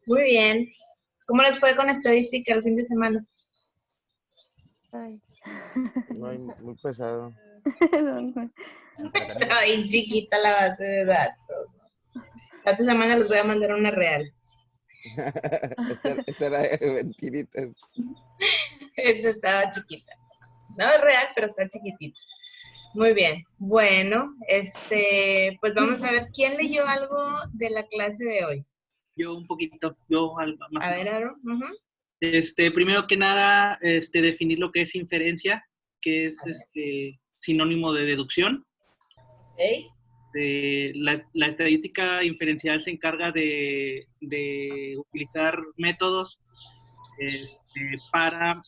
Muy bien. ¿Cómo les fue con estadística el fin de semana? Ay. No, muy pesado. Estaba bien chiquita la base de datos. La otra semana les voy a mandar una real. Esta era de mentiritas. Esa estaba chiquita. No es real, pero está chiquitita. Muy bien. Bueno, pues vamos a ver quién leyó algo de la clase de hoy. Yo un poquito, yo algo más. A ver, Aaron. Primero que nada, definir lo que es inferencia, que es sinónimo de deducción. Okay. La estadística inferencial se encarga de utilizar métodos para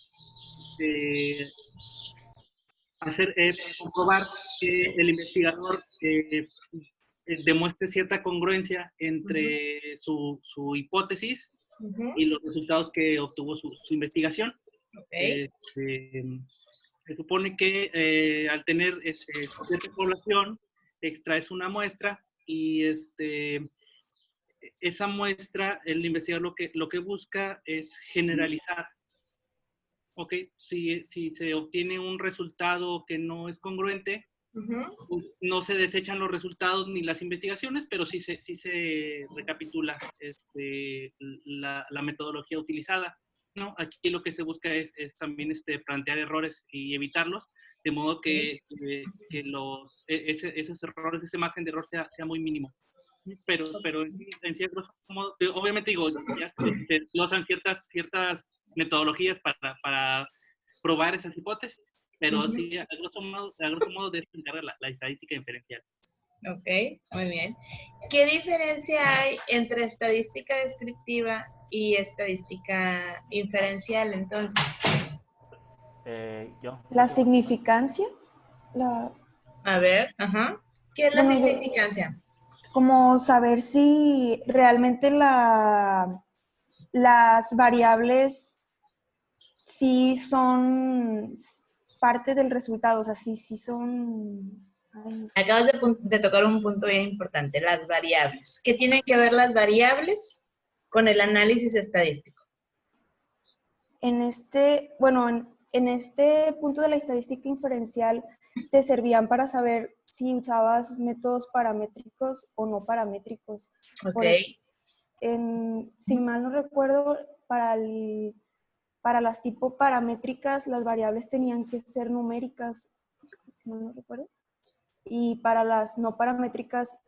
comprobar que el investigador demuestre cierta congruencia entre su hipótesis y los resultados que obtuvo su investigación. Okay. Se supone que al tener cierta población, extraes una muestra y esa muestra, el investigador lo que busca es generalizar. Ok, si se obtiene un resultado que no es congruente, pues no se desechan los resultados ni las investigaciones, pero sí se recapitula la metodología utilizada, ¿no? Aquí lo que se busca es también plantear errores y evitarlos, de modo que esos errores, ese margen de error sea muy mínimo. Pero en cierto modo, obviamente digo, ya se usan ciertas metodologías para probar esas hipótesis, pero sí, a grosso modo de eso se encarga la estadística inferencial. Ok, muy bien. ¿Qué diferencia hay entre estadística descriptiva y estadística inferencial, entonces? ¿La significancia? A ver, ¿qué es la significancia? Como saber si realmente las variables sí son parte del resultado, o sea, sí son... Ay. Acabas de tocar un punto bien importante, las variables. ¿Qué tienen que ver las variables con el análisis estadístico? En este punto de la estadística inferencial, te servían para saber si usabas métodos paramétricos o no paramétricos. Ok. Si mal no recuerdo, para las tipo paramétricas, las variables tenían que ser numéricas, si mal no recuerdo. Y para las no paramétricas,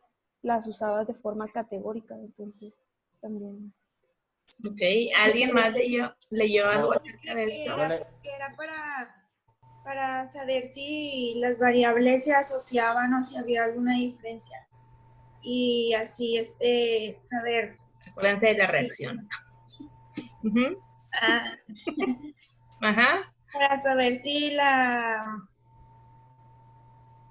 las usabas de forma categórica, entonces también... Ok, ¿alguien más leyó algo acerca de esto? Era para saber si las variables se asociaban o si había alguna diferencia. Y así, saber. Acuérdense de la reacción. Para saber si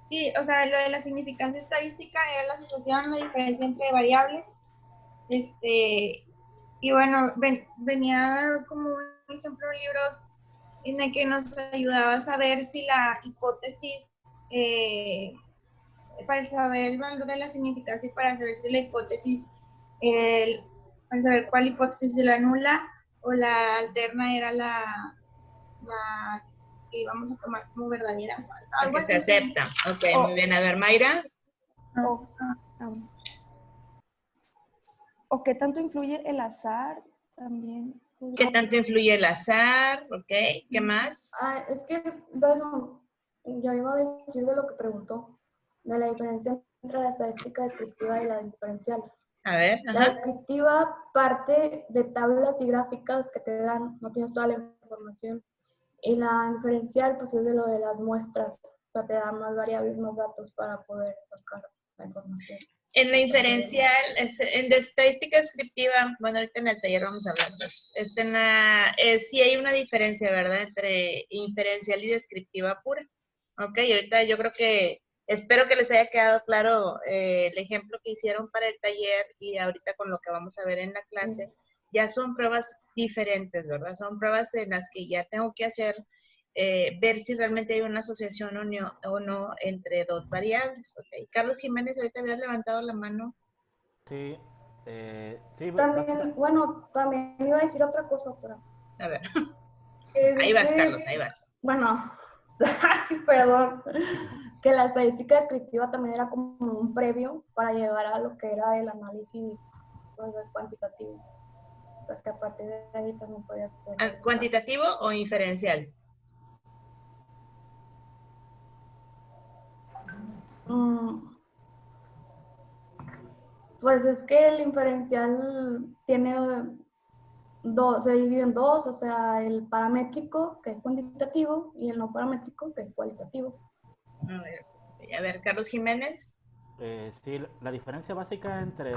sí, o sea, lo de la significancia estadística era la asociación, la diferencia entre variables. Y bueno, venía como un ejemplo, un libro en el que nos ayudaba a saber si la hipótesis, para saber el valor de la significancia y para saber si la hipótesis, para saber cuál hipótesis es la nula o la alterna era la que íbamos a tomar como verdadera o falsa. Algo que se acepta. Ok, muy bien. A ver, Mayra. ¿O qué tanto influye el azar también? ¿Qué tanto influye el azar? Ok, ¿qué más? Es que, bueno, yo iba a decir de lo que preguntó, de la diferencia entre la estadística descriptiva y la inferencial. A ver, La descriptiva parte de tablas y gráficas que te dan, no tienes toda la información. Y la inferencial, pues es de lo de las muestras, o sea, te dan más variables, más datos para poder sacar la información. En la inferencial, en la estadística descriptiva, bueno, ahorita en el taller vamos a hablar de eso. Sí hay una diferencia, ¿verdad? Entre inferencial y descriptiva pura. Ok, y ahorita yo creo que, espero que les haya quedado claro el ejemplo que hicieron para el taller y ahorita con lo que vamos a ver en la clase. Ya son pruebas diferentes, ¿verdad? Son pruebas en las que ya tengo que hacer ver si realmente hay una asociación o no entre dos variables. Okay. Carlos Jiménez, ahorita habías levantado la mano. Sí, Sí, También, bueno, también iba a decir otra cosa, doctora. A ver, Que ahí vas, dice- Carlos, ahí vas. Bueno, ay, perdón, que la estadística descriptiva también era como un previo para llegar a lo que era el análisis pues, cuantitativo. O sea, que a partir de ahí también podía ser. ¿Cuantitativo o inferencial? Pues es que el inferencial tiene dos, se divide en dos, o sea, el paramétrico, que es cuantitativo, y el no paramétrico, que es cualitativo. A ver, Carlos Jiménez. Sí, la diferencia básica entre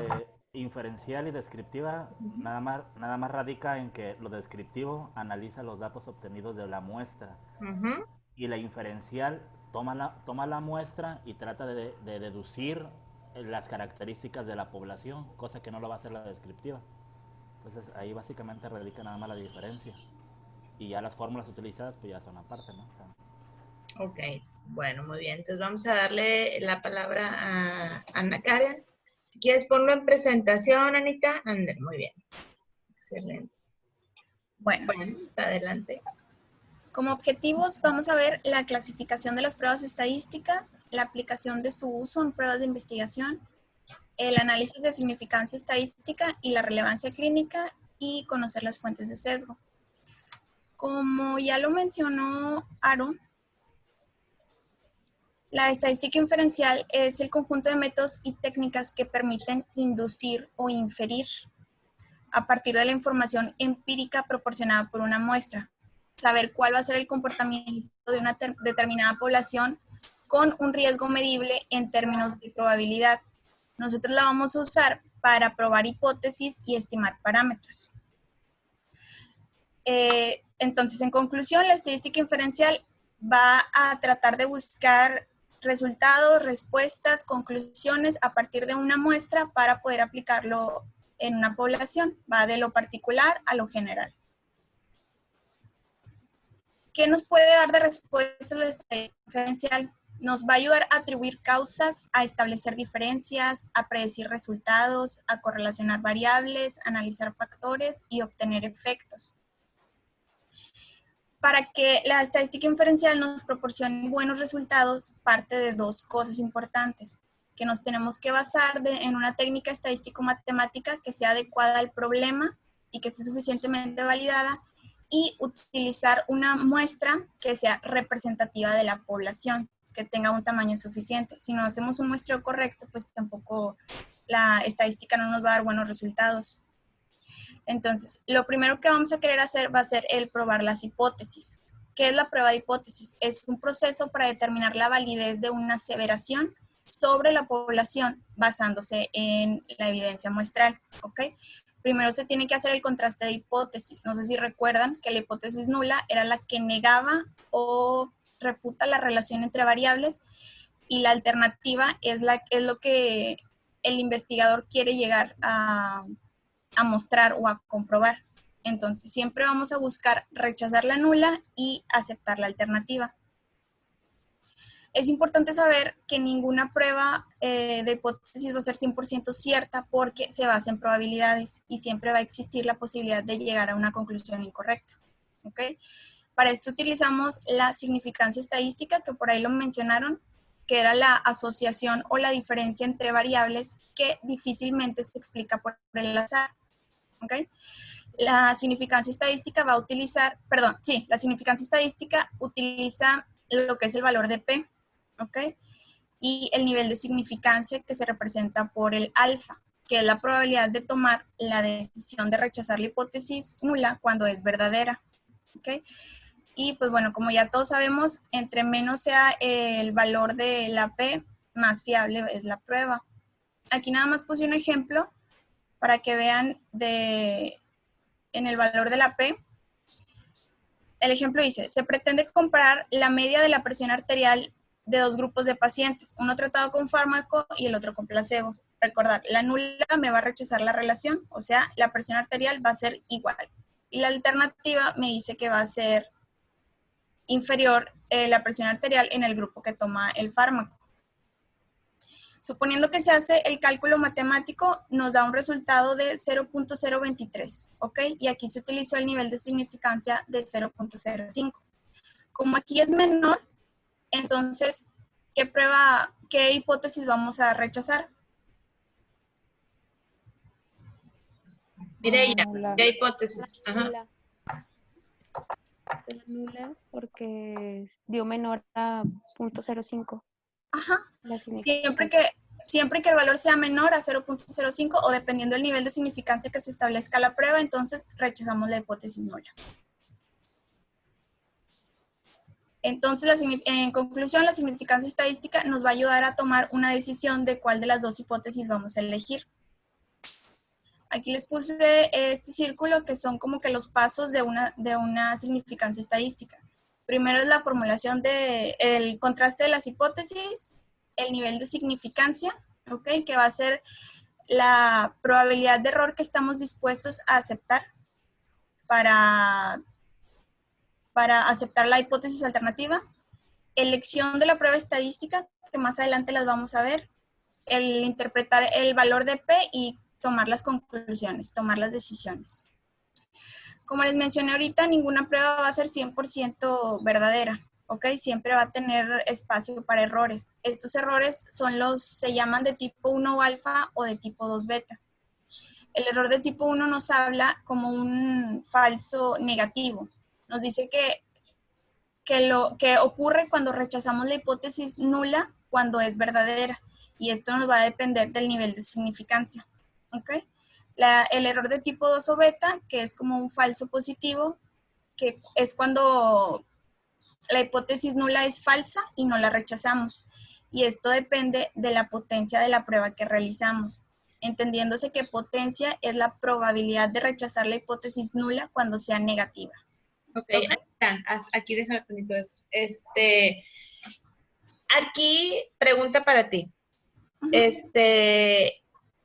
inferencial y descriptiva nada más radica en que lo descriptivo analiza los datos obtenidos de la muestra y la inferencial toma la muestra y trata de deducir las características de la población, cosa que no lo va a hacer la descriptiva. Entonces ahí básicamente radica nada más la diferencia. Y ya las fórmulas utilizadas pues ya son aparte, ¿no? O sea, Ok, bueno, muy bien. Entonces vamos a darle la palabra a Ana Karen. Si quieres ponlo en presentación, Anita. Ande, muy bien. Excelente. Bueno, Pues adelante. como objetivos vamos a ver la clasificación de las pruebas estadísticas, la aplicación de su uso en pruebas de investigación, el análisis de significancia estadística y la relevancia clínica y conocer las fuentes de sesgo. Como ya lo mencionó Aaron, la estadística inferencial es el conjunto de métodos y técnicas que permiten inducir o inferir a partir de la información empírica proporcionada por una muestra, saber cuál va a ser el comportamiento de una determinada población con un riesgo medible en términos de probabilidad. Nosotros la vamos a usar para probar hipótesis y estimar parámetros. Entonces, en conclusión, la estadística inferencial va a tratar de buscar resultados, respuestas, conclusiones a partir de una muestra para poder aplicarlo en una población. Va de lo particular a lo general. ¿Qué nos puede dar de respuesta la estadística inferencial? Nos va a ayudar a atribuir causas, a establecer diferencias, a predecir resultados, a correlacionar variables, analizar factores y obtener efectos. Para que la estadística inferencial nos proporcione buenos resultados, parte de dos cosas importantes, que nos tenemos que basar en una técnica estadístico-matemática que sea adecuada al problema y que esté suficientemente validada, y utilizar una muestra que sea representativa de la población, que tenga un tamaño suficiente. Si no hacemos un muestreo correcto, pues tampoco la estadística no nos va a dar buenos resultados. Entonces, lo primero que vamos a querer hacer va a ser el probar las hipótesis. ¿Qué es la prueba de hipótesis? Es un proceso para determinar la validez de una aseveración sobre la población basándose en la evidencia muestral, ¿ok? Primero se tiene que hacer el contraste de hipótesis. No sé si recuerdan que la hipótesis nula era la que negaba o refuta la relación entre variables, y la alternativa es lo que el investigador quiere llegar a mostrar o a comprobar. Entonces, siempre vamos a buscar rechazar la nula y aceptar la alternativa. Es importante saber que ninguna prueba de hipótesis va a ser 100% cierta porque se basa en probabilidades y siempre va a existir la posibilidad de llegar a una conclusión incorrecta. ¿Ok? Para esto utilizamos la significancia estadística, que por ahí lo mencionaron, que era la asociación o la diferencia entre variables que difícilmente se explica por el azar. ¿Okay? La significancia estadística va a utilizar, la significancia estadística utiliza lo que es el valor de P, ¿ok? Y el nivel de significancia que se representa por el alfa, que es la probabilidad de tomar la decisión de rechazar la hipótesis nula cuando es verdadera, ¿ok? Y pues bueno, como ya todos sabemos, entre menos sea el valor de la P, más fiable es la prueba. Aquí nada más puse un ejemplo para que vean en el valor de la P. El ejemplo dice, se pretende comparar la media de la presión arterial de dos grupos de pacientes, uno tratado con fármaco y el otro con placebo. Recordar, la nula me va a rechazar la relación, o sea, la presión arterial va a ser igual. Y la alternativa me dice que va a ser inferior la presión arterial en el grupo que toma el fármaco. Suponiendo que se hace el cálculo matemático, nos da un resultado de 0.023, ¿ok? Y aquí se utilizó el nivel de significancia de 0.05. Como aquí es menor, entonces, ¿qué hipótesis vamos a rechazar? Mireia, Nula. ¿qué hipótesis? Ajá. Nula. La nula porque dio menor a 0.05. Ajá. La Siempre que el valor sea menor a 0.05 o dependiendo del nivel de significancia que se establezca la prueba, entonces rechazamos la hipótesis nula. Entonces, en conclusión, la significancia estadística nos va a ayudar a tomar una decisión de cuál de las dos hipótesis vamos a elegir. Aquí les puse este círculo que son como que los pasos de una significancia estadística. Primero es la formulación del contraste de las hipótesis, el nivel de significancia, ¿ok? Que va a ser la probabilidad de error que estamos dispuestos a aceptar para aceptar la hipótesis alternativa, elección de la prueba estadística, que más adelante las vamos a ver, el interpretar el valor de P y tomar las conclusiones, tomar las decisiones. Como les mencioné ahorita, ninguna prueba va a ser 100% verdadera, ¿ok? Siempre va a tener espacio para errores. Estos errores se llaman de tipo 1 alfa o de tipo 2 beta. El error de tipo 1 nos habla como un falso negativo. Nos dice que ocurre cuando rechazamos la hipótesis nula cuando es verdadera. Y esto nos va a depender del nivel de significancia. ¿Ok? El error de tipo 2 o beta, que es como un falso positivo, que es cuando la hipótesis nula es falsa y no la rechazamos. Y esto depende de la potencia de la prueba que realizamos, entendiéndose que potencia es la probabilidad de rechazar la hipótesis nula cuando sea negativa. Ok, aquí déjame poner todo esto. Aquí, pregunta para ti.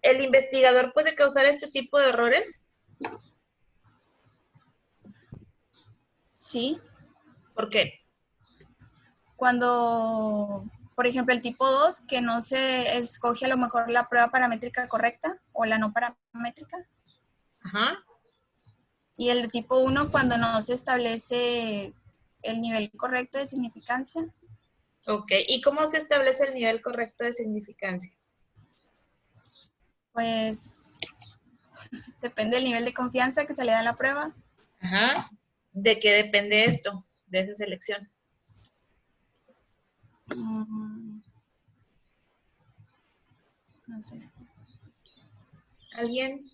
¿El investigador puede causar este tipo de errores? Sí. ¿Por qué? Cuando, por ejemplo, el tipo 2, que no se escoge a lo mejor la prueba paramétrica correcta o la no paramétrica. Ajá. Y el de tipo 1, cuando no se establece el nivel correcto de significancia. Ok, ¿y cómo se establece el nivel correcto de significancia? Pues depende del nivel de confianza que se le da a la prueba. Ajá. ¿De qué depende esto, de esa selección? No sé. ¿Alguien?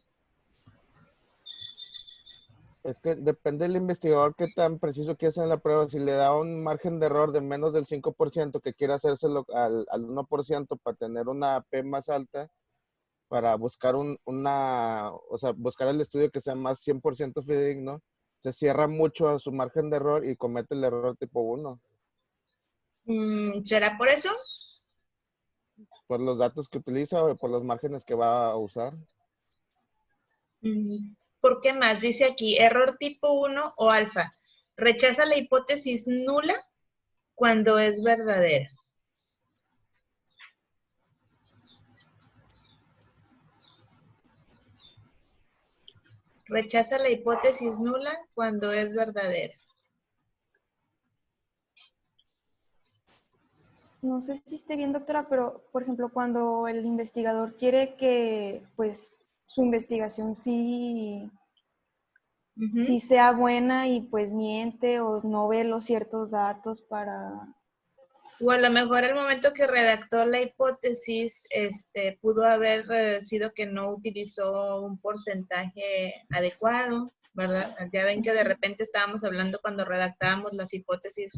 Es que depende del investigador qué tan preciso quiere hacer la prueba. Si le da un margen de error de menos del 5% que quiere hacérselo al 1% para tener una P más alta, para buscar buscar el estudio que sea más 100% fidedigno, se cierra mucho a su margen de error y comete el error tipo 1. ¿Será por eso? Por los datos que utiliza o por los márgenes que va a usar. ¿Por qué más? Dice aquí, error tipo 1 o alfa. Rechaza la hipótesis nula cuando es verdadera. Rechaza la hipótesis nula cuando es verdadera. No sé si esté bien, doctora, pero, por ejemplo, cuando el investigador quiere que, pues, su investigación sí sea buena y, pues, miente o no ve los ciertos datos para... O a lo mejor el momento que redactó la hipótesis, pudo haber sido que no utilizó un porcentaje adecuado, ¿verdad? Ya ven que de repente estábamos hablando cuando redactábamos las hipótesis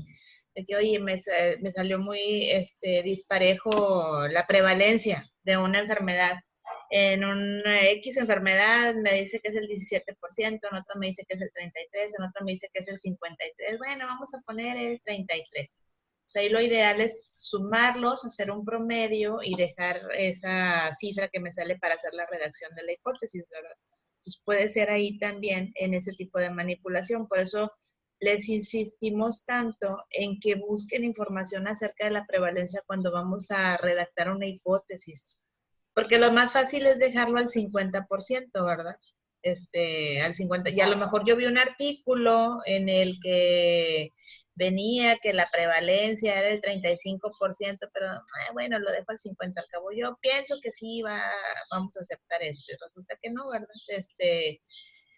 de que, oye, me salió muy disparejo la prevalencia de una enfermedad. En una X enfermedad me dice que es el 17%, en otra me dice que es el 33%, en otra me dice que es el 53%. Bueno, vamos a poner el 33%. O sea, ahí lo ideal es sumarlos, hacer un promedio y dejar esa cifra que me sale para hacer la redacción de la hipótesis, ¿verdad? Entonces puede ser ahí también en ese tipo de manipulación. Por eso les insistimos tanto en que busquen información acerca de la prevalencia cuando vamos a redactar una hipótesis. Porque lo más fácil es dejarlo al 50%, ¿verdad? Al 50%. Y a lo mejor yo vi un artículo en el que venía que la prevalencia era el 35%, pero bueno, lo dejo al 50%. Al cabo, yo pienso que sí vamos a aceptar esto. Y resulta que no, ¿verdad?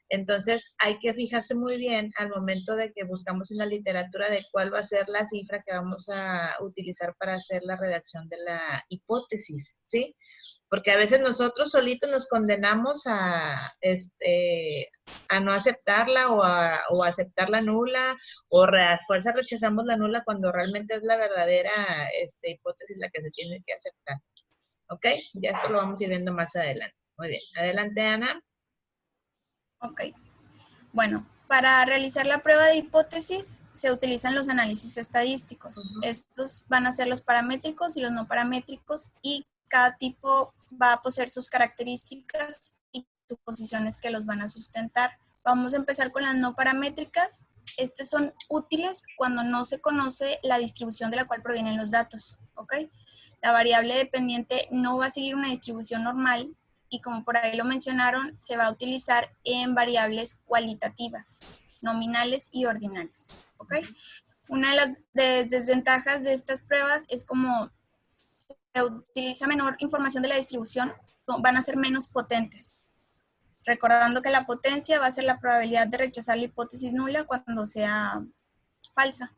Entonces, hay que fijarse muy bien al momento de que buscamos en la literatura de cuál va a ser la cifra que vamos a utilizar para hacer la redacción de la hipótesis, ¿sí? Porque a veces nosotros solitos nos condenamos a no aceptarla o a aceptarla nula, o a fuerza rechazamos la nula cuando realmente es la verdadera hipótesis la que se tiene que aceptar. ¿Ok? Ya esto lo vamos a ir viendo más adelante. Muy bien. Adelante, Ana. Ok. Bueno, para realizar la prueba de hipótesis se utilizan los análisis estadísticos. Estos van a ser los paramétricos y los no paramétricos, y cada tipo va a poseer sus características y suposiciones que los van a sustentar. Vamos a empezar con las no paramétricas. Estas son útiles cuando no se conoce la distribución de la cual provienen los datos, ¿ok? La variable dependiente no va a seguir una distribución normal, y como por ahí lo mencionaron, se va a utilizar en variables cualitativas, nominales y ordinales, ¿ok? Una de las desventajas de estas pruebas es como se utiliza menor información de la distribución, van a ser menos potentes. Recordando que la potencia va a ser la probabilidad de rechazar la hipótesis nula cuando sea falsa.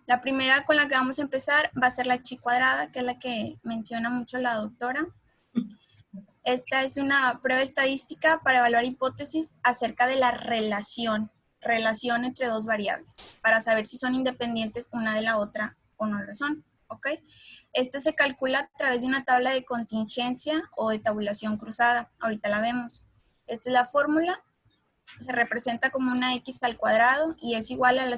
La primera con la que vamos a empezar va a ser la chi cuadrada, que es la que menciona mucho la doctora. Esta es una prueba estadística para evaluar hipótesis acerca de la relación entre dos variables, para saber si son independientes una de la otra o no lo son, ¿ok? Este se calcula a través de una tabla de contingencia o de tabulación cruzada. Ahorita la vemos. Esta es la fórmula. Se representa como una x al cuadrado y es igual a la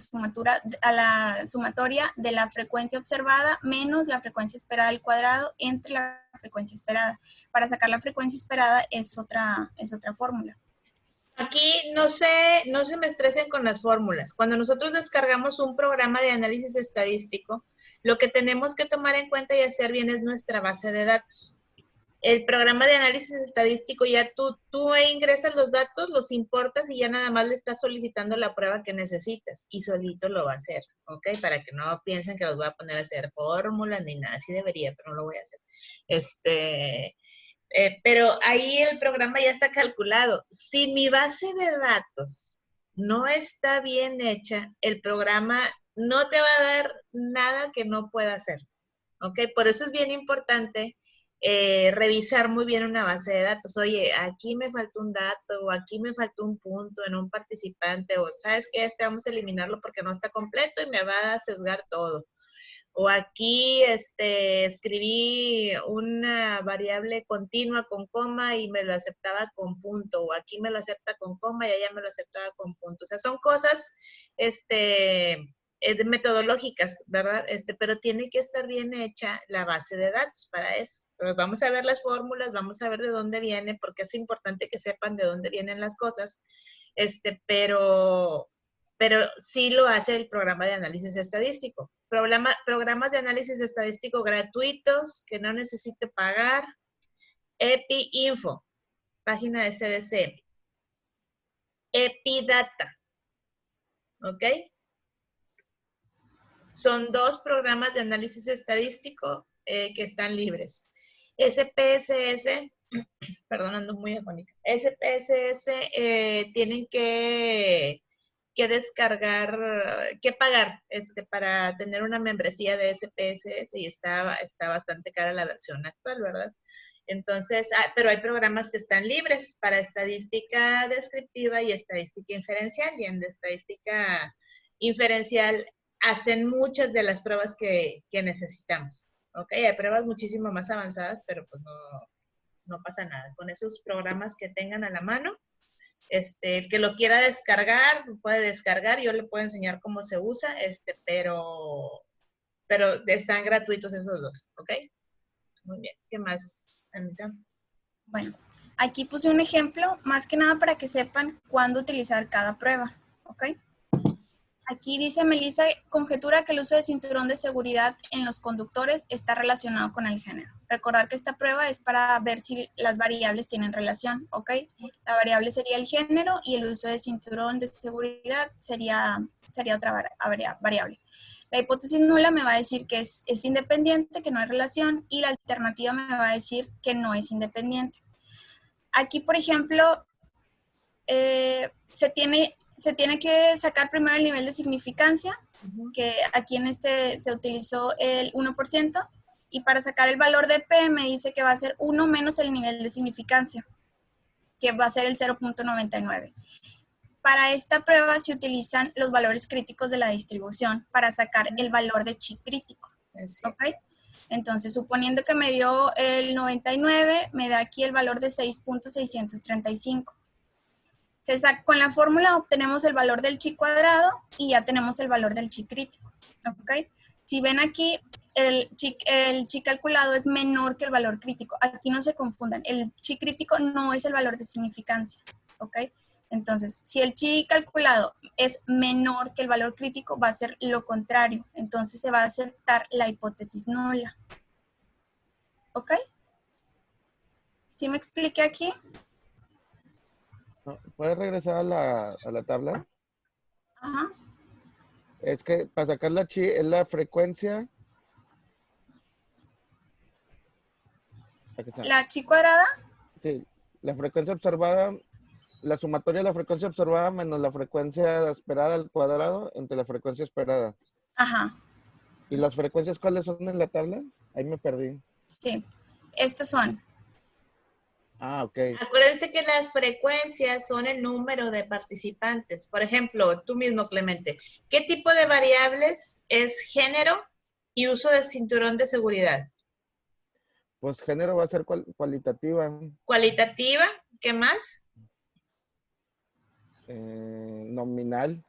sumatoria de la frecuencia observada menos la frecuencia esperada al cuadrado entre la frecuencia esperada. Para sacar la frecuencia esperada es otra fórmula. Aquí no se me estresen con las fórmulas. Cuando nosotros descargamos un programa de análisis estadístico, lo que tenemos que tomar en cuenta y hacer bien es nuestra base de datos. El programa de análisis estadístico, ya tú ingresas los datos, los importas y ya nada más le estás solicitando la prueba que necesitas y solito lo va a hacer, ¿ok? Para que no piensen que los voy a poner a hacer fórmulas ni nada, sí debería, pero no lo voy a hacer. Pero ahí el programa ya está calculado. Si mi base de datos no está bien hecha, el programa no te va a dar nada que no pueda hacer, ¿ok? Por eso es bien importante revisar muy bien una base de datos. Oye, aquí me faltó un dato, o aquí me faltó un punto en un participante, o ¿sabes qué? Vamos a eliminarlo porque no está completo y me va a sesgar todo. O aquí escribí una variable continua con coma y me lo aceptaba con punto, o aquí me lo acepta con coma y allá me lo aceptaba con punto. O sea, son cosas metodológicas, ¿verdad? Pero tiene que estar bien hecha la base de datos para eso. Entonces, vamos a ver las fórmulas, vamos a ver de dónde viene, porque es importante que sepan de dónde vienen las cosas, pero sí lo hace el programa de análisis estadístico. Programas de análisis estadístico gratuitos que no necesite pagar. EpiInfo, página de CDC. Epidata, ¿ok? Son dos programas de análisis estadístico que están libres. SPSS, perdón, ando muy afónica. SPSS tienen que descargar, que pagar para tener una membresía de SPSS y está bastante cara la versión actual, ¿verdad? Entonces, pero hay programas que están libres para estadística descriptiva y estadística inferencial, y en estadística inferencial hacen muchas de las pruebas que necesitamos, ¿ok? Hay pruebas muchísimo más avanzadas, pero pues no pasa nada. Con esos programas que tengan a la mano, el que lo quiera descargar, puede descargar, yo le puedo enseñar cómo se usa, pero están gratuitos esos dos, ¿ok? Muy bien, ¿qué más, Anita? Bueno, aquí puse un ejemplo, más que nada para que sepan cuándo utilizar cada prueba, ¿ok? Aquí dice Melissa, conjetura que el uso de cinturón de seguridad en los conductores está relacionado con el género. Recordar que esta prueba es para ver si las variables tienen relación, ¿ok? La variable sería el género y el uso de cinturón de seguridad sería otra variable. La hipótesis nula me va a decir que es independiente, que no hay relación, y la alternativa me va a decir que no es independiente. Aquí, por ejemplo, se tiene que sacar primero el nivel de significancia, que aquí en este se utilizó el 1%, y para sacar el valor de P me dice que va a ser 1 menos el nivel de significancia, que va a ser el 0.99. Para esta prueba se utilizan los valores críticos de la distribución para sacar el valor de chi crítico, ¿ok? Entonces, suponiendo que me dio el 99, me da aquí el valor de 6.635. Con la fórmula obtenemos el valor del chi cuadrado y ya tenemos el valor del chi crítico, ¿ok? Si ven aquí, el chi calculado es menor que el valor crítico. Aquí no se confundan, el chi crítico no es el valor de significancia, ¿ok? Entonces, si el chi calculado es menor que el valor crítico, va a ser lo contrario. Entonces, se va a aceptar la hipótesis nula, ¿ok? ¿Sí me expliqué aquí? ¿Puedes regresar a la tabla? Ajá. Es que para sacar la chi es la frecuencia. Aquí está. ¿La chi cuadrada? Sí, la frecuencia observada, la sumatoria de la frecuencia observada menos la frecuencia esperada al cuadrado entre la frecuencia esperada. Ajá. ¿Y las frecuencias cuáles son en la tabla? Ahí me perdí. Sí, estas son. Ah, ok. Acuérdense que las frecuencias son el número de participantes. Por ejemplo, tú mismo, Clemente, ¿qué tipo de variables es género y uso de cinturón de seguridad? Pues género va a ser cualitativa. Cualitativa, ¿qué más? Nominal.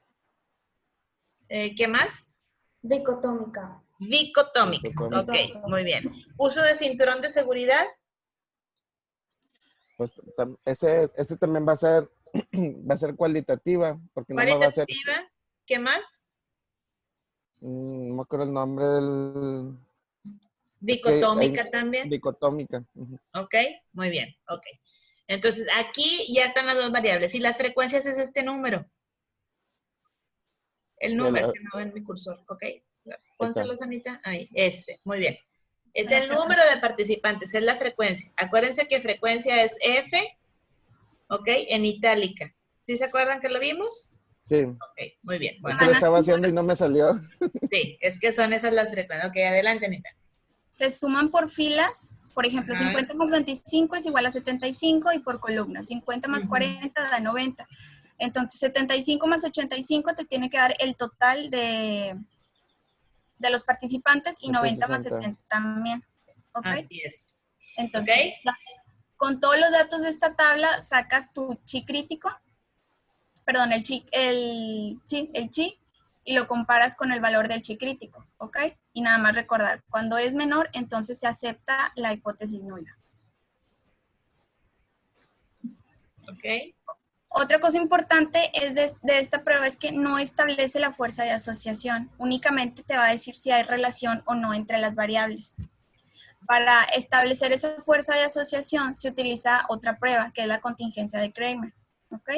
¿Qué más? Dicotómica. Dicotómica. Ok, muy bien. ¿Uso de cinturón de seguridad? Pues ese también va a ser cualitativa, porque nada más va a ser. Cualitativa, ¿qué más? No me acuerdo el nombre del. Dicotómica también. Dicotómica. Ok, muy bien, ok. Entonces, aquí ya están las dos variables. Y las frecuencias es este número. El número, es que no ven mi cursor, ok. Pónselos, Anita. Ahí, ese, muy bien. Es el número de participantes, es la frecuencia. Acuérdense que frecuencia es F, ok, en itálica. ¿Sí se acuerdan que lo vimos? Sí. Ok, muy bien. Bueno. Es que lo estaba haciendo y no me salió. Sí, es que son esas las frecuencias. Ok, adelante, Anita. Se suman por filas, por ejemplo, 50 más 25 es igual a 75 y por columna, 50 más 40 da 90. Entonces, 75 más 85 te tiene que dar el total de los participantes y 90 más 70 también. ¿Ok? Así es. Entonces, con todos los datos de esta tabla, sacas tu chi crítico, perdón, el chi, y lo comparas con el valor del chi crítico, ¿ok? Y nada más recordar, cuando es menor, entonces se acepta la hipótesis nula. ¿Ok? Otra cosa importante es de esta prueba es que no establece la fuerza de asociación, únicamente te va a decir si hay relación o no entre las variables. Para establecer esa fuerza de asociación se utiliza otra prueba, que es la contingencia de Kramer, ¿ok?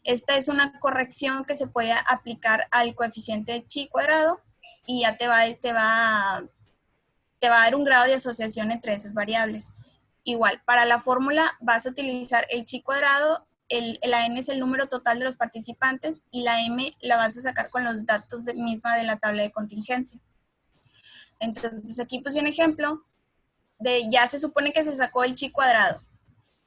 Esta es una corrección que se puede aplicar al coeficiente de chi cuadrado y ya te va a dar un grado de asociación entre esas variables. Igual, para la fórmula vas a utilizar el chi cuadrado, la n es el número total de los participantes y la m la vas a sacar con los datos misma de la tabla de contingencia. Entonces aquí puse un ejemplo de ya se supone que se sacó el chi cuadrado,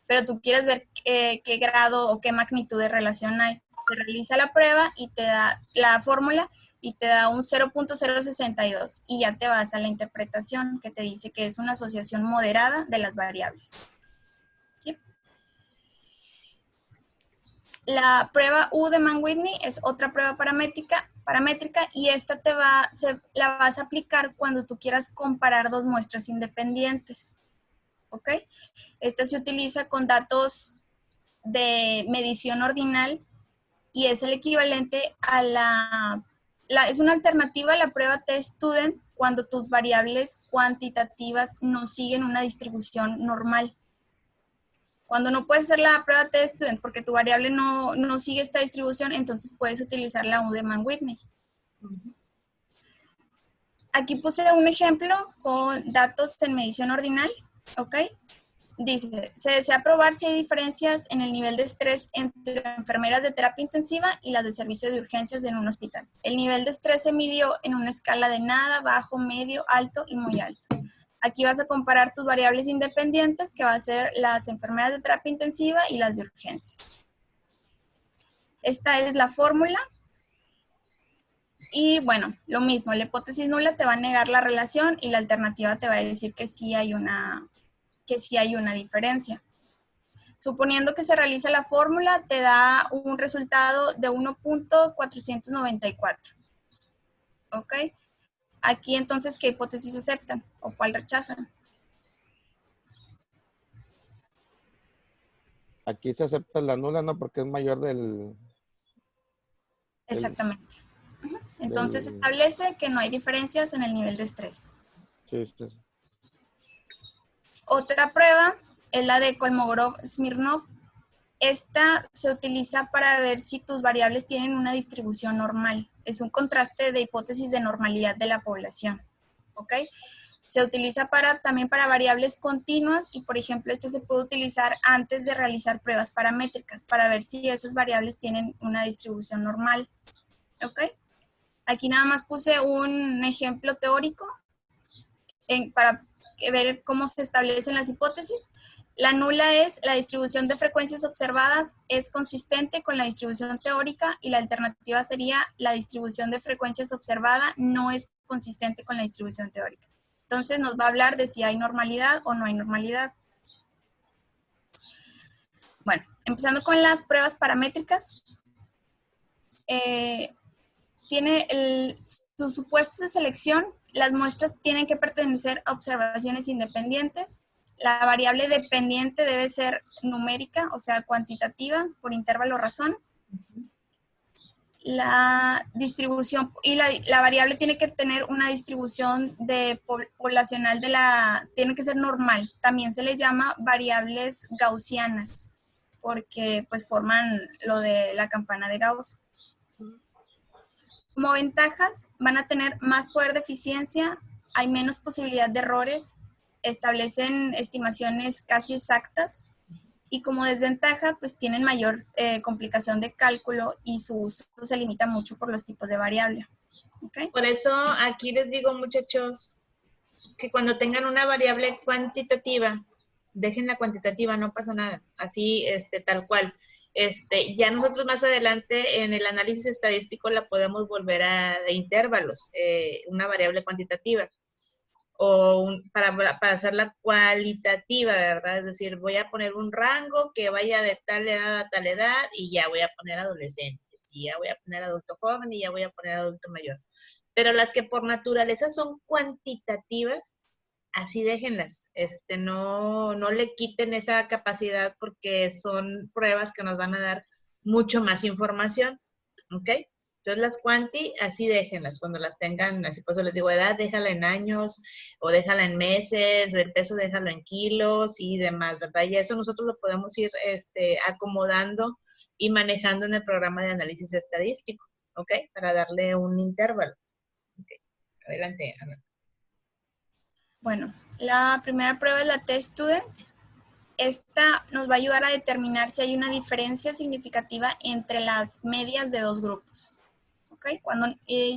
pero tú quieres ver qué grado o qué magnitud de relación hay. Te realiza la prueba y te da la fórmula y te da un 0.062 y ya te vas a la interpretación que te dice que es una asociación moderada de las variables. ¿Sí? La prueba U de Mann-Whitney es otra prueba paramétrica y esta la vas a aplicar cuando tú quieras comparar dos muestras independientes. ¿Ok? Esta se utiliza con datos de medición ordinal y es el equivalente a es una alternativa a la prueba T-Student cuando tus variables cuantitativas no siguen una distribución normal. Cuando no puedes hacer la prueba T-Student porque tu variable no sigue esta distribución, entonces puedes utilizar la Udemann-Whitney. Aquí puse un ejemplo con datos en medición ordinal, ¿ok? Dice, se desea probar si hay diferencias en el nivel de estrés entre enfermeras de terapia intensiva y las de servicio de urgencias en un hospital. El nivel de estrés se midió en una escala de nada, bajo, medio, alto y muy alto. Aquí vas a comparar tus variables independientes, que va a ser las enfermeras de terapia intensiva y las de urgencias. Esta es la fórmula. Y bueno, lo mismo, la hipótesis nula te va a negar la relación y la alternativa te va a decir que sí hay una diferencia. Suponiendo que se realiza la fórmula, te da un resultado de 1.494. ¿Ok? Aquí entonces, ¿qué hipótesis aceptan o cuál rechazan? Aquí se acepta la nula, ¿no? Porque es mayor del... Exactamente. Entonces establece que no hay diferencias en el nivel de estrés. Sí. Otra prueba es la de Kolmogorov-Smirnov. Esta se utiliza para ver si tus variables tienen una distribución normal. Es un contraste de hipótesis de normalidad de la población. ¿Ok? Se utiliza también para variables continuas y, por ejemplo, este se puede utilizar antes de realizar pruebas paramétricas para ver si esas variables tienen una distribución normal. ¿Ok? Aquí nada más puse un ejemplo teórico para ver cómo se establecen las hipótesis. La nula es la distribución de frecuencias observadas es consistente con la distribución teórica y la alternativa sería la distribución de frecuencias observada no es consistente con la distribución teórica. Entonces nos va a hablar de si hay normalidad o no hay normalidad. Bueno, empezando con las pruebas paramétricas. Sus supuestos de selección, las muestras tienen que pertenecer a observaciones independientes. La variable dependiente debe ser numérica, o sea, cuantitativa, por intervalo razón. La distribución, y la variable tiene que tener una distribución poblacional tiene que ser normal. También se le llama variables gaussianas, porque pues forman lo de la campana de Gauss. Como ventajas, van a tener más poder de eficiencia, hay menos posibilidad de errores, establecen estimaciones casi exactas y como desventaja, pues tienen mayor complicación de cálculo y su uso se limita mucho por los tipos de variable. ¿Okay? Por eso aquí les digo, muchachos, que cuando tengan una variable cuantitativa, dejen la cuantitativa, no pasa nada, así tal cual. Ya nosotros más adelante en el análisis estadístico la podemos volver de intervalos, una variable cuantitativa, o para hacerla cualitativa, ¿verdad? Es decir, voy a poner un rango que vaya de tal edad a tal edad y ya voy a poner adolescentes, y ya voy a poner adulto joven y ya voy a poner adulto mayor. Pero las que por naturaleza son cuantitativas, así déjenlas, no le quiten esa capacidad porque son pruebas que nos van a dar mucho más información, ¿ok? Entonces las cuanti, así déjenlas, cuando las tengan, así por eso les digo, edad, déjala en años, o déjala en meses, el peso déjalo en kilos y demás, ¿verdad? Y eso nosotros lo podemos ir acomodando y manejando en el programa de análisis estadístico, ¿ok? Para darle un intervalo. Okay. Adelante, Ana. Bueno, la primera prueba es la T-Student. Esta nos va a ayudar a determinar si hay una diferencia significativa entre las medias de dos grupos. ¿Okay?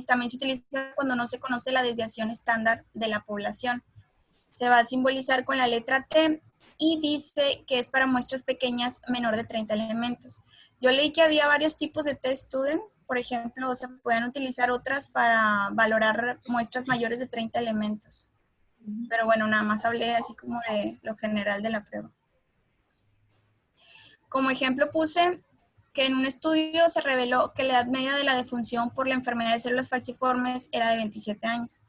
También se utiliza cuando no se conoce la desviación estándar de la población. Se va a simbolizar con la letra T y dice que es para muestras pequeñas menor de 30 elementos. Yo leí que había varios tipos de T-Student. Por ejemplo, se pueden utilizar otras para valorar muestras mayores de 30 elementos. Pero bueno, nada más hablé así como de lo general de la prueba. Como ejemplo puse que en un estudio se reveló que la edad media de la defunción por la enfermedad de células falciformes era de 27 años.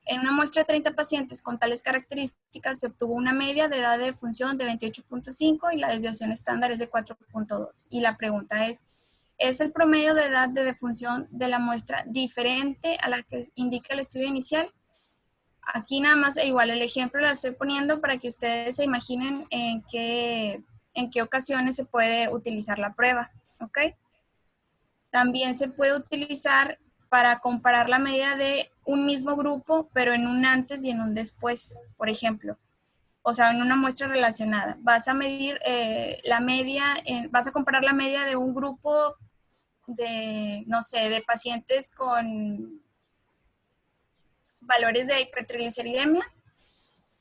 En una muestra de 30 pacientes con tales características se obtuvo una media de edad de defunción de 28.5 y la desviación estándar es de 4.2. Y la pregunta es, es el promedio de edad de defunción de la muestra diferente a la que indica el estudio inicial. Aquí nada más, igual el ejemplo lo estoy poniendo para que ustedes se imaginen en qué ocasiones se puede utilizar la prueba, ¿ok? También se puede utilizar para comparar la medida de un mismo grupo, pero en un antes y en un después, por ejemplo. O sea, en una muestra relacionada. Vas a medir la media, vas a comparar la media de un grupo de, no sé, de pacientes con valores de hipertrigliceridemia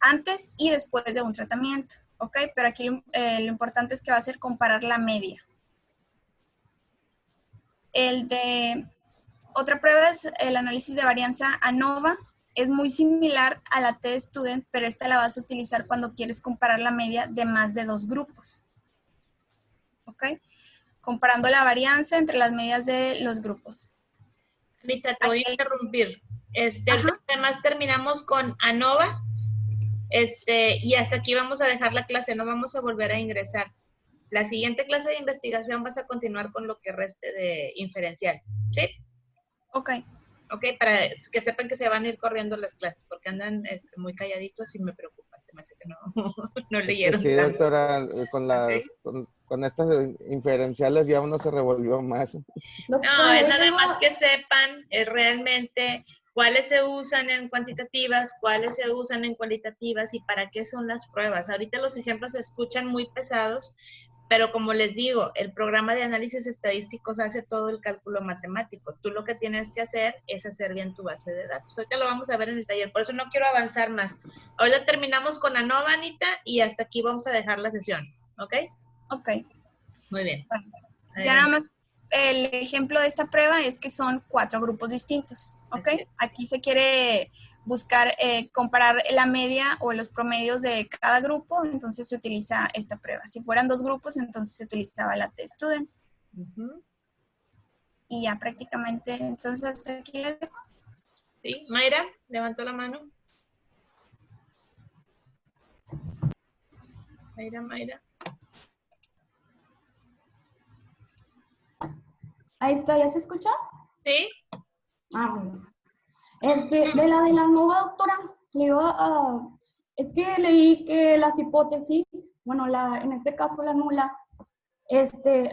antes y después de un tratamiento, ¿ok? Pero aquí lo importante es que va a ser comparar la media. Otra prueba es el análisis de varianza ANOVA. Es muy similar a la T-Student, pero esta la vas a utilizar cuando quieres comparar la media de más de 2 grupos, ¿ok? Comparando la varianza entre las medias de los grupos. Anita, te voy a interrumpir. Además terminamos con ANOVA, y hasta aquí vamos a dejar la clase, no vamos a volver a ingresar. La siguiente clase de investigación vas a continuar con lo que reste de inferencial, ¿sí? Ok. Ok, para que sepan que se van a ir corriendo las clases, porque andan muy calladitos y me preocupa, se me hace que no leyeron. Sí, doctora, con estas inferenciales ya uno se revolvió más. No, es nada más que sepan realmente cuáles se usan en cuantitativas, cuáles se usan en cualitativas y para qué son las pruebas. Ahorita los ejemplos se escuchan muy pesados, pero como les digo, el programa de análisis estadísticos hace todo el cálculo matemático. Tú lo que tienes que hacer es hacer bien tu base de datos. Ahorita lo vamos a ver en el taller, por eso no quiero avanzar más. Ahora terminamos con ANOVA, Anita, y hasta aquí vamos a dejar la sesión, ¿ok? Ok. Muy bien. Bueno, ya nada más, el ejemplo de esta prueba es que son 4 grupos distintos, ¿ok? Aquí se quiere buscar, comparar la media o los promedios de cada grupo, entonces se utiliza esta prueba. Si fueran 2 grupos, entonces se utilizaba la T-Student. Y ya prácticamente, entonces hasta aquí les dejo. Sí, Mayra, levantó la mano. Mayra. Ahí está, ¿ya se escucha? Sí. Ah, bueno. De la ANOVA, doctora, es que leí que las hipótesis, bueno, en este caso la nula,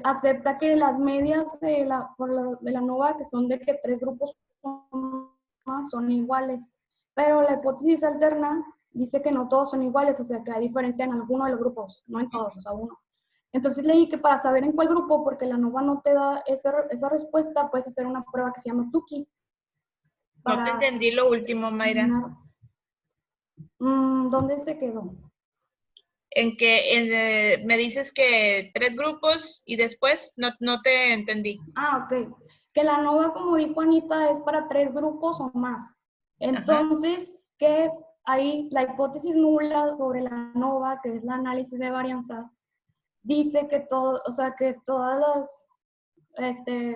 acepta que las medias de la ANOVA, que son de que 3 grupos son iguales, pero la hipótesis alterna dice que no todos son iguales, o sea, que hay diferencia en alguno de los grupos, no en todos, o sea, uno. Entonces leí que para saber en cuál grupo, porque la ANOVA no te da esa respuesta, puedes hacer una prueba que se llama Tukey. No te entendí lo último, Mayra. ¿Dónde se quedó? En que me dices que 3 grupos y después no te entendí. Ah, ok. Que la ANOVA, como dijo Anita, es para 3 grupos o más. Entonces, que ahí la hipótesis nula sobre la ANOVA, que es el análisis de varianzas, dice que que todas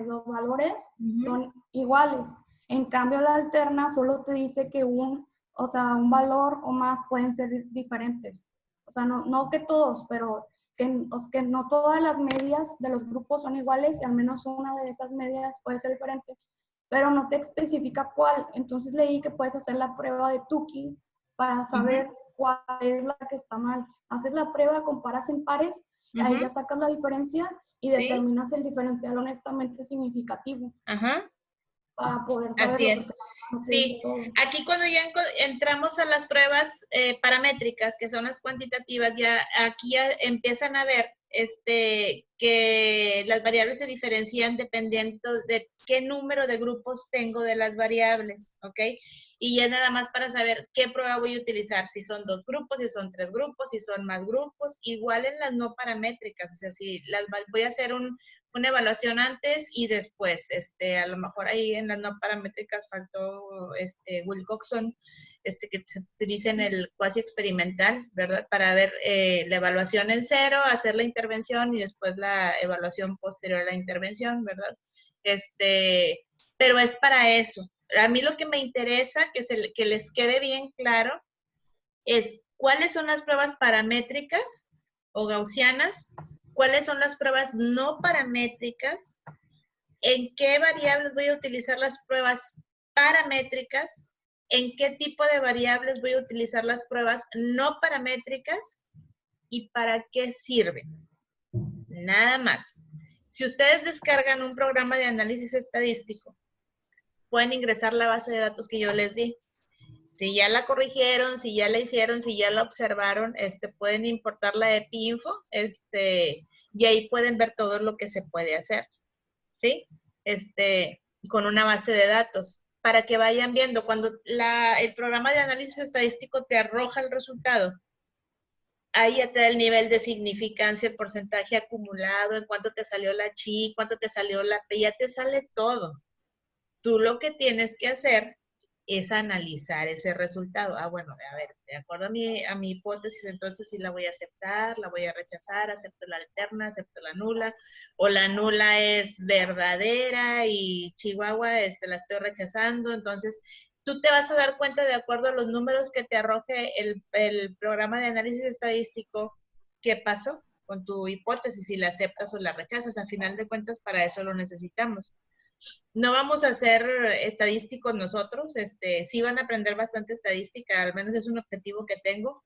los valores son iguales. En cambio, la alterna solo te dice que un valor o más pueden ser diferentes. O sea, no que todos, pero que no todas las medias de los grupos son iguales y al menos una de esas medias puede ser diferente, pero no te especifica cuál. Entonces leí que puedes hacer la prueba de Tukey para saber cuál es la que está mal. Haces la prueba, comparas en pares, ahí ya sacas la diferencia y determinas el diferencial honestamente significativo. Para poder saber. Así es. Sí, aquí cuando ya entramos a las pruebas paramétricas, que son las cuantitativas, aquí ya empiezan a ver que las variables se diferencian dependiendo de qué número de grupos tengo de las variables, ¿ok? Y ya nada más para saber qué prueba voy a utilizar, si son 2 grupos, si son 3 grupos, si son más grupos, igual en las no paramétricas, o sea, si voy a hacer una evaluación antes y después, a lo mejor ahí en las no paramétricas faltó Wilcoxon, que se utiliza en el cuasi experimental, ¿verdad? Para ver la evaluación en 0, hacer la intervención y después la evaluación posterior a la intervención, ¿verdad? Pero es para eso. A mí lo que me interesa, que les quede bien claro, es cuáles son las pruebas paramétricas o gaussianas, cuáles son las pruebas no paramétricas en qué variables voy a utilizar las pruebas paramétricas, en qué tipo de variables voy a utilizar las pruebas no paramétricas y para qué sirven. Nada más. Si ustedes descargan un programa de análisis estadístico, pueden ingresar la base de datos que yo les di. Si ya la corrigieron, si ya la hicieron, si ya la observaron, pueden importar la EpiInfo, y ahí pueden ver todo lo que se puede hacer, ¿sí? Con una base de datos, para que vayan viendo. Cuando el programa de análisis estadístico te arroja el resultado, ahí ya te da el nivel de significancia, el porcentaje acumulado, en cuánto te salió la chi, cuánto te salió la p, ya te sale todo. Tú lo que tienes que hacer es analizar ese resultado. Ah, bueno, a ver, de acuerdo a mi hipótesis, entonces sí la voy a aceptar, la voy a rechazar, acepto la alterna, acepto la nula, o la nula es verdadera y Chihuahua la estoy rechazando. Entonces, tú te vas a dar cuenta de acuerdo a los números que te arroje el programa de análisis estadístico qué pasó con tu hipótesis, si la aceptas o la rechazas. A final de cuentas, para eso lo necesitamos. No vamos a ser estadísticos nosotros, sí van a aprender bastante estadística, al menos es un objetivo que tengo,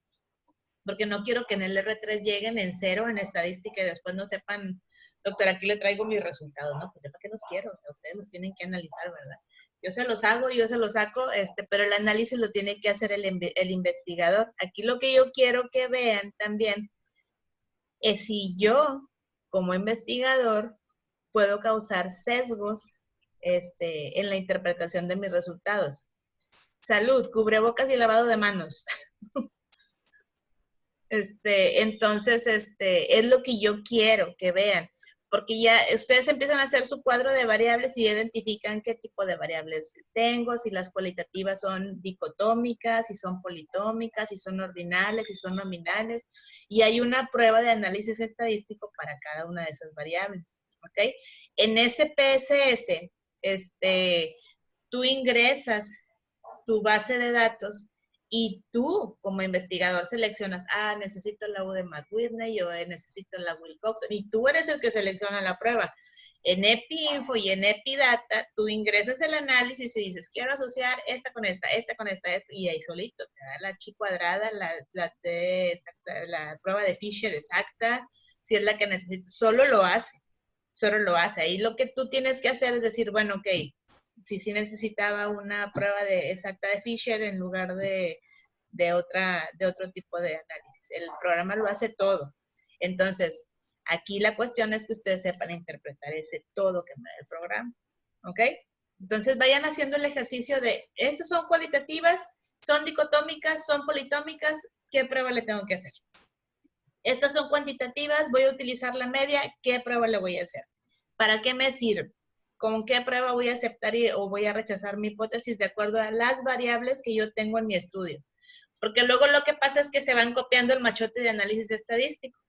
porque no quiero que en el R3 lleguen en 0 en estadística y después no sepan, doctor, aquí le traigo mis resultados, ¿no? Porque ¿para qué los quiero? O sea, ustedes los tienen que analizar, ¿verdad? Yo se los hago, yo se los saco, pero el análisis lo tiene que hacer el investigador. Aquí lo que yo quiero que vean también es si yo, como investigador, puedo causar sesgos en la interpretación de mis resultados. Salud, cubrebocas y lavado de manos. Entonces, es lo que yo quiero que vean, porque ya ustedes empiezan a hacer su cuadro de variables y identifican qué tipo de variables tengo, si las cualitativas son dicotómicas, si son politómicas, si son ordinales, si son nominales, y hay una prueba de análisis estadístico para cada una de esas variables, ¿ok? En SPSS, tú ingresas tu base de datos y tú, como investigador, seleccionas, necesito la U de Matt Whitney, o necesito la Wilcox, y tú eres el que selecciona la prueba. En EpiInfo y en EpiData, tú ingresas el análisis y dices, quiero asociar esta con esta, y ahí solito te da la chi cuadrada, la T exacta, la prueba de Fisher exacta, si es la que necesitas. Solo lo hace. Ahí lo que tú tienes que hacer es decir, bueno, ok, sí necesitaba una prueba exacta de Fisher en lugar de otro tipo de análisis. El programa lo hace todo. Entonces, aquí la cuestión es que ustedes sepan interpretar ese todo que me da el programa. ¿Ok? Entonces, vayan haciendo el ejercicio de, estas son cualitativas, son dicotómicas, son politómicas, ¿qué prueba le tengo que hacer? Estas son cuantitativas, voy a utilizar la media, ¿qué prueba le voy a hacer? ¿Para qué me sirve? ¿Con qué prueba voy a aceptar o voy a rechazar mi hipótesis de acuerdo a las variables que yo tengo en mi estudio? Porque luego lo que pasa es que se van copiando el machote de análisis estadístico.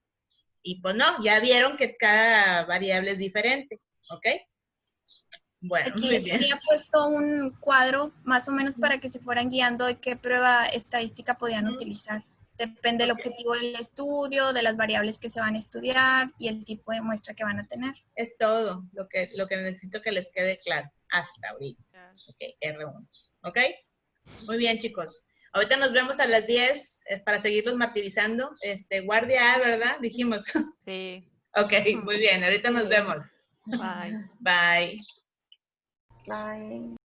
Y pues no, ya vieron que cada variable es diferente, ¿ok? Bueno, aquí muy les bien. había puesto un cuadro más o menos para que se fueran guiando de qué prueba estadística podían utilizar. Depende del objetivo del estudio, de las variables que se van a estudiar y el tipo de muestra que van a tener. Es todo lo que necesito que les quede claro hasta ahorita. Ok, R1. ¿Ok? Muy bien, chicos. Ahorita nos vemos a las 10 para seguirlos martirizando. Guardia A, ¿verdad? Dijimos. Sí. Ok, muy bien. Ahorita nos vemos. Bye. Bye. Bye.